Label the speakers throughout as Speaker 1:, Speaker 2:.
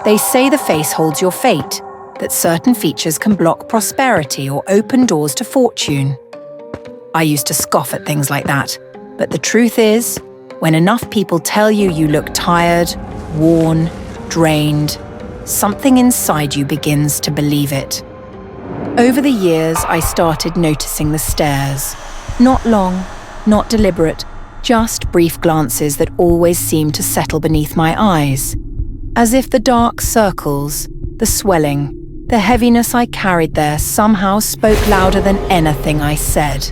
Speaker 1: They say the face holds your fate, that certain features can block prosperity or open doors to fortune. I used to scoff at things like that, but the truth is, when enough people tell you you look tired, worn, drained, something inside you begins to believe it. Over the years, I started noticing the stares. Not long, not deliberate, just brief glances that always seemed to settle beneath my eyes. As if the dark circles, the swelling, the heaviness I carried there somehow spoke louder than anything I said.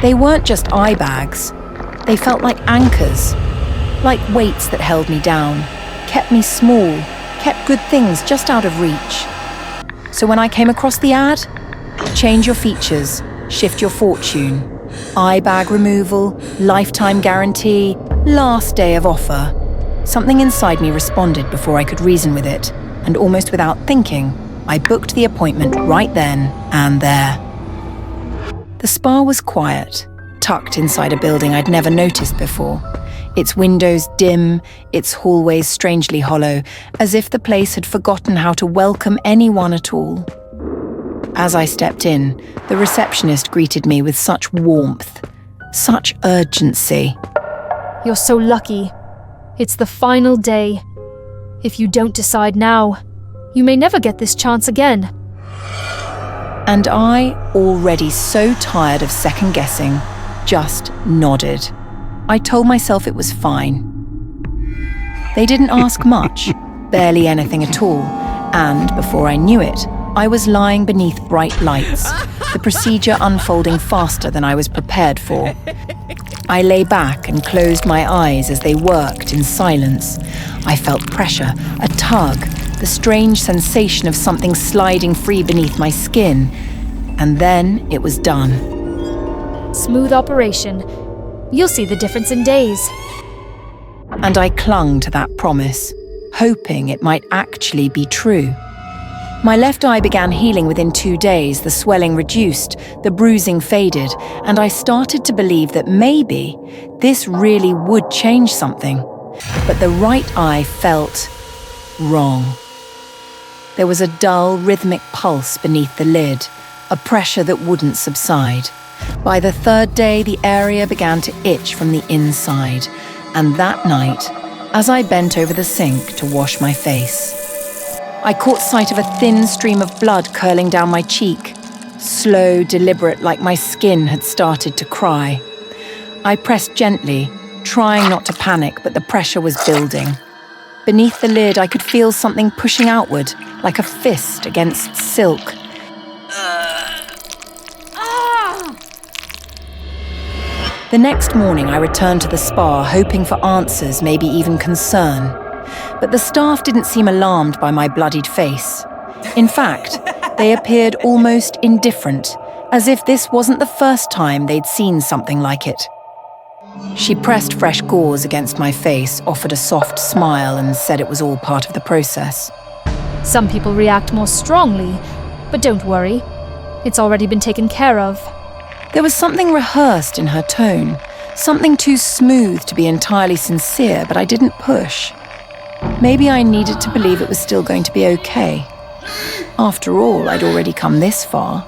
Speaker 1: They weren't just eye bags. They felt like anchors, like weights that held me down, kept me small, kept good things just out of reach. So when I came across the ad, change your features, shift your fortune, eye bag removal, lifetime guarantee, last day of offer, something inside me responded before I could reason with it, and almost without thinking, I booked the appointment right then and there. The spa was quiet, tucked inside a building I'd never noticed before. Its windows dim, its hallways strangely hollow, as if the place had forgotten how to welcome anyone at all. As I stepped in, the receptionist greeted me with such warmth, such urgency.
Speaker 2: You're so lucky. It's the final day. If you don't decide now, you may never get this chance again.
Speaker 1: And I, already so tired of second-guessing, just nodded. I told myself it was fine. They didn't ask much, barely anything at all, and before I knew it, I was lying beneath bright lights, the procedure unfolding faster than I was prepared for. I lay back and closed my eyes as they worked in silence. I felt pressure, a tug, the strange sensation of something sliding free beneath my skin. And then it was done.
Speaker 2: Smooth operation. You'll see the difference in days.
Speaker 1: And I clung to that promise, hoping it might actually be true. My left eye began healing within 2 days, the swelling reduced, the bruising faded, and I started to believe that maybe this really would change something. But the right eye felt wrong. There was a dull, rhythmic pulse beneath the lid, a pressure that wouldn't subside. By the 3rd day, the area began to itch from the inside, and that night, as I bent over the sink to wash my face, I caught sight of a thin stream of blood curling down my cheek, slow, deliberate, like my skin had started to cry. I pressed gently, trying not to panic, but the pressure was building. Beneath the lid, I could feel something pushing outward, like a fist against silk. The next morning, I returned to the spa, hoping for answers, maybe even concern. But the staff didn't seem alarmed by my bloodied face. In fact, they appeared almost indifferent, as if this wasn't the first time they'd seen something like it. She pressed fresh gauze against my face, offered a soft smile, and said it was all part of the process.
Speaker 2: Some people react more strongly, but don't worry. It's already been taken care of.
Speaker 1: There was something rehearsed in her tone, something too smooth to be entirely sincere, but I didn't push. Maybe I needed to believe it was still going to be okay. After all, I'd already come this far.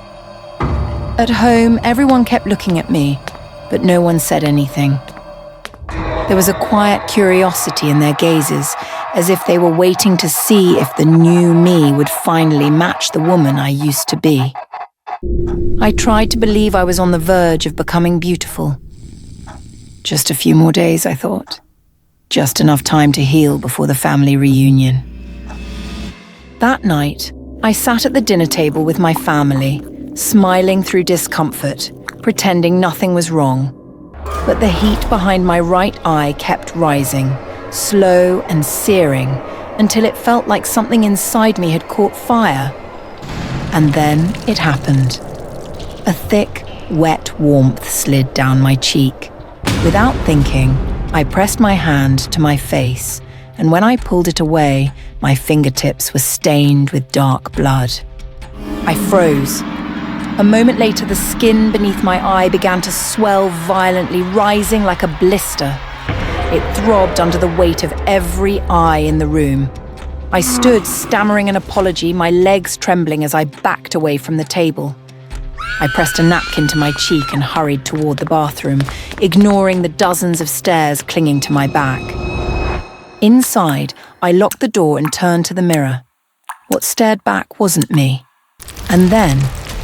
Speaker 1: At home, everyone kept looking at me, but no one said anything. There was a quiet curiosity in their gazes, as if they were waiting to see if the new me would finally match the woman I used to be. I tried to believe I was on the verge of becoming beautiful. Just a few more days, I thought. Just enough time to heal before the family reunion. That night, I sat at the dinner table with my family, smiling through discomfort, pretending nothing was wrong. But the heat behind my right eye kept rising, slow and searing, until it felt like something inside me had caught fire. And then it happened. A thick, wet warmth slid down my cheek. Without thinking, I pressed my hand to my face, and when I pulled it away, my fingertips were stained with dark blood. I froze. A moment later, the skin beneath my eye began to swell violently, rising like a blister. It throbbed under the weight of every eye in the room. I stood stammering an apology, my legs trembling as I backed away from the table. I pressed a napkin to my cheek and hurried toward the bathroom, ignoring the dozens of stares clinging to my back. Inside, I locked the door and turned to the mirror. What stared back wasn't me. And then,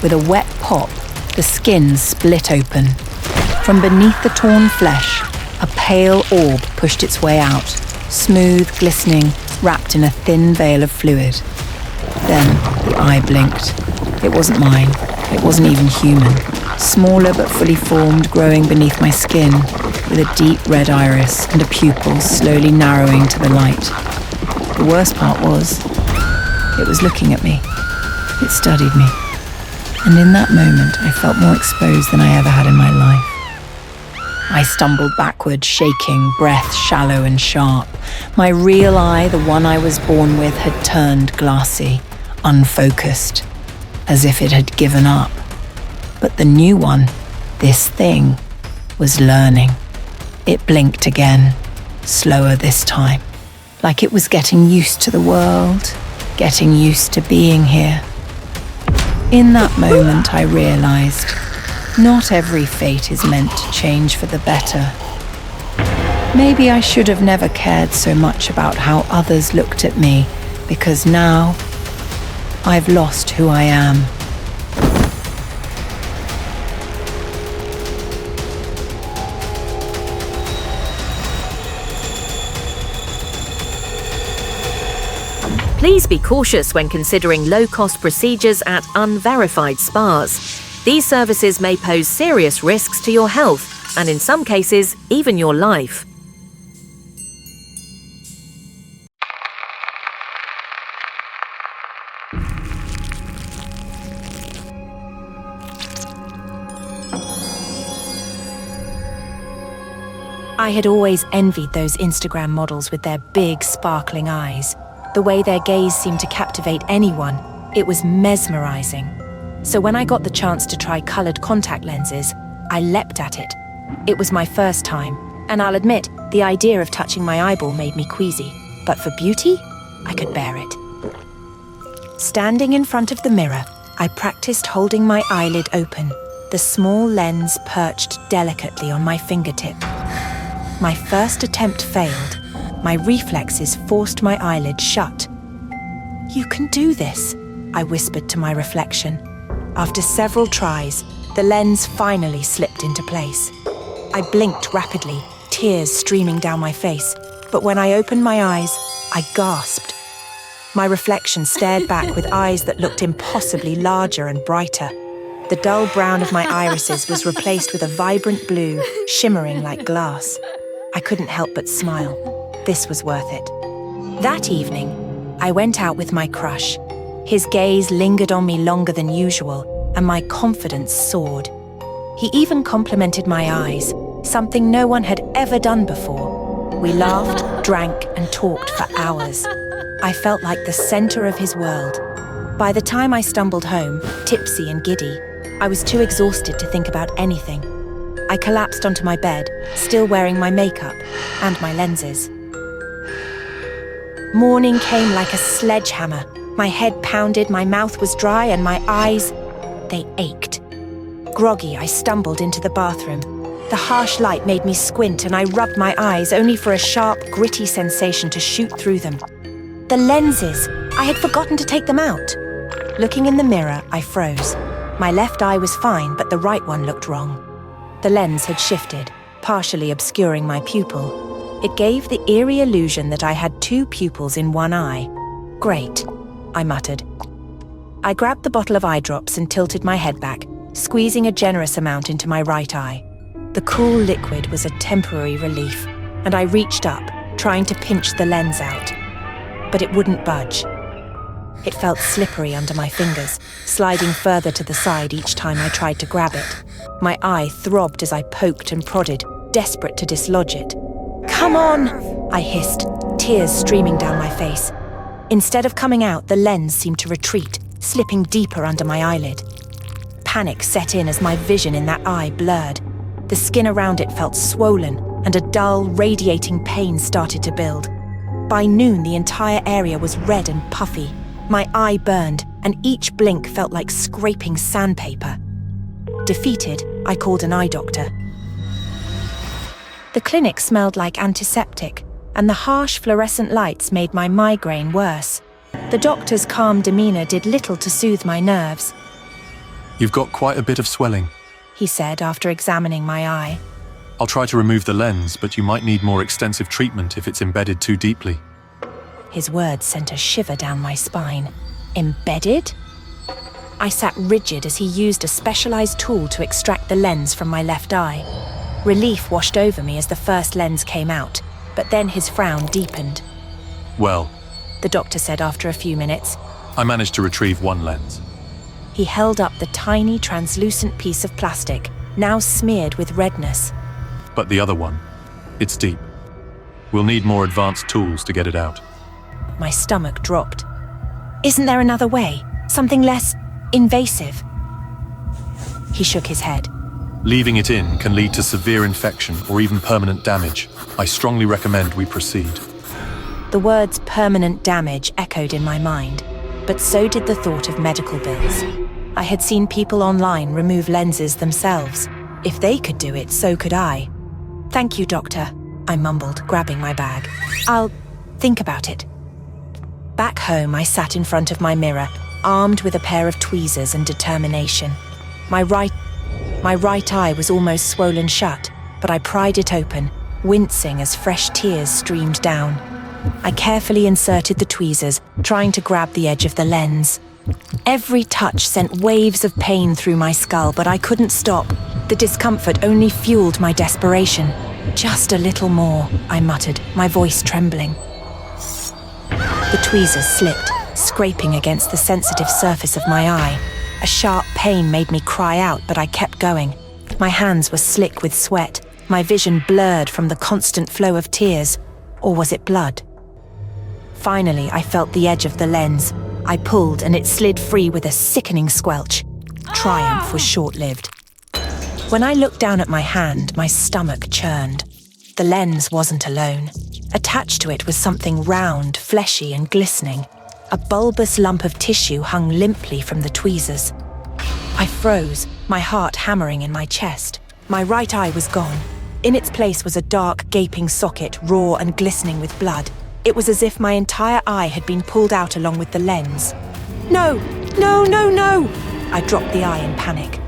Speaker 1: with a wet pop, the skin split open. From beneath the torn flesh, a pale orb pushed its way out, smooth, glistening, wrapped in a thin veil of fluid. Then the eye blinked. It wasn't mine. It wasn't even human. Smaller but fully formed, growing beneath my skin, with a deep red iris and a pupil slowly narrowing to the light. The worst part was, it was looking at me. It studied me. And in that moment, I felt more exposed than I ever had in my life. I stumbled backward, shaking, breath shallow and sharp. My real eye, the one I was born with, had turned glassy, unfocused, as if it had given up. But the new one, this thing, was learning. It blinked again, slower this time, like it was getting used to the world, getting used to being here. In that moment, I realized not every fate is meant to change for the better. Maybe I should have never cared so much about how others looked at me, because now I've lost who I am.
Speaker 3: Please be cautious when considering low-cost procedures at unverified spas. These services may pose serious risks to your health, and in some cases, even your life.
Speaker 1: I had always envied those Instagram models with their big, sparkling eyes. The way their gaze seemed to captivate anyone, it was mesmerizing. So when I got the chance to try colored contact lenses, I leapt at it. It was my first time, and I'll admit, the idea of touching my eyeball made me queasy. But for beauty, I could bear it. Standing in front of the mirror, I practiced holding my eyelid open, the small lens perched delicately on my fingertip. My first attempt failed. My reflexes forced my eyelid shut. "You can do this," I whispered to my reflection. After several tries, the lens finally slipped into place. I blinked rapidly, tears streaming down my face, but when I opened my eyes, I gasped. My reflection stared back with eyes that looked impossibly larger and brighter. The dull brown of my irises was replaced with a vibrant blue, shimmering like glass. I couldn't help but smile. This was worth it. That evening, I went out with my crush. His gaze lingered on me longer than usual, and my confidence soared. He even complimented my eyes, something no one had ever done before. We laughed, drank, and talked for hours. I felt like the center of his world. By the time I stumbled home, tipsy and giddy, I was too exhausted to think about anything. I collapsed onto my bed, still wearing my makeup and my lenses. Morning came like a sledgehammer. My head pounded, my mouth was dry, and my eyes, they ached. Groggy, I stumbled into the bathroom. The harsh light made me squint, and I rubbed my eyes only for a sharp, gritty sensation to shoot through them. The lenses! I had forgotten to take them out. Looking in the mirror, I froze. My left eye was fine, but the right one looked wrong. The lens had shifted, partially obscuring my pupil. It gave the eerie illusion that I had two pupils in one eye. Great, I muttered. I grabbed the bottle of eye drops and tilted my head back, squeezing a generous amount into my right eye. The cool liquid was a temporary relief, and I reached up, trying to pinch the lens out. But it wouldn't budge. It felt slippery under my fingers, sliding further to the side each time I tried to grab it. My eye throbbed as I poked and prodded, desperate to dislodge it. "Come on!" I hissed, tears streaming down my face. Instead of coming out, the lens seemed to retreat, slipping deeper under my eyelid. Panic set in as my vision in that eye blurred. The skin around it felt swollen, and a dull, radiating pain started to build. By noon, the entire area was red and puffy. My eye burned, and each blink felt like scraping sandpaper. Defeated, I called an eye doctor. The clinic smelled like antiseptic, and the harsh fluorescent lights made my migraine worse. The doctor's calm demeanour did little to soothe my nerves.
Speaker 4: You've got quite a bit of swelling,
Speaker 1: he said after examining my eye.
Speaker 4: I'll try to remove the lens, but you might need more extensive treatment if it's embedded too deeply.
Speaker 1: His words sent a shiver down my spine. Embedded? I sat rigid as he used a specialized tool to extract the lens from my left eye. Relief washed over me as the first lens came out, but then his frown deepened.
Speaker 4: Well,
Speaker 1: the doctor said after a few minutes.
Speaker 4: I managed to retrieve one lens.
Speaker 1: He held up the tiny, translucent piece of plastic, now smeared with redness.
Speaker 4: But the other one, it's deep. We'll need more advanced tools to get it out.
Speaker 1: My stomach dropped. Isn't there another way? Something less invasive? He shook his head.
Speaker 4: Leaving it in can lead to severe infection or even permanent damage. I strongly recommend we proceed.
Speaker 1: The words permanent damage echoed in my mind, but so did the thought of medical bills. I had seen people online remove lenses themselves. If they could do it, so could I. Thank you, doctor, I mumbled, grabbing my bag. I'll think about it. Back home, I sat in front of my mirror, armed with a pair of tweezers and determination. My right eye was almost swollen shut, but I pried it open, wincing as fresh tears streamed down. I carefully inserted the tweezers, trying to grab the edge of the lens. Every touch sent waves of pain through my skull, but I couldn't stop. The discomfort only fueled my desperation. Just a little more, I muttered, my voice trembling. The tweezers slipped, scraping against the sensitive surface of my eye. A sharp pain made me cry out, but I kept going. My hands were slick with sweat, my vision blurred from the constant flow of tears. Or was it blood? Finally, I felt the edge of the lens. I pulled and it slid free with a sickening squelch. Triumph was short-lived. When I looked down at my hand, my stomach churned. The lens wasn't alone. Attached to it was something round, fleshy and glistening. A bulbous lump of tissue hung limply from the tweezers. I froze, my heart hammering in my chest. My right eye was gone. In its place was a dark, gaping socket, raw and glistening with blood. It was as if my entire eye had been pulled out along with the lens. No! No, no, no! I dropped the eye in panic.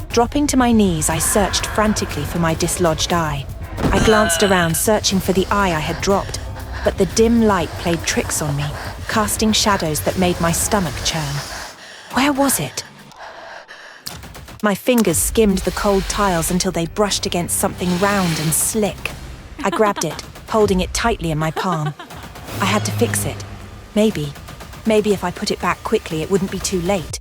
Speaker 1: Dropping to my knees, I searched frantically for my dislodged eye. I glanced around, searching for the eye I had dropped, but the dim light played tricks on me, casting shadows that made my stomach churn. Where was it? My fingers skimmed the cold tiles until they brushed against something round and slick. I grabbed it, holding it tightly in my palm. I had to fix it. Maybe if I put it back quickly, it wouldn't be too late.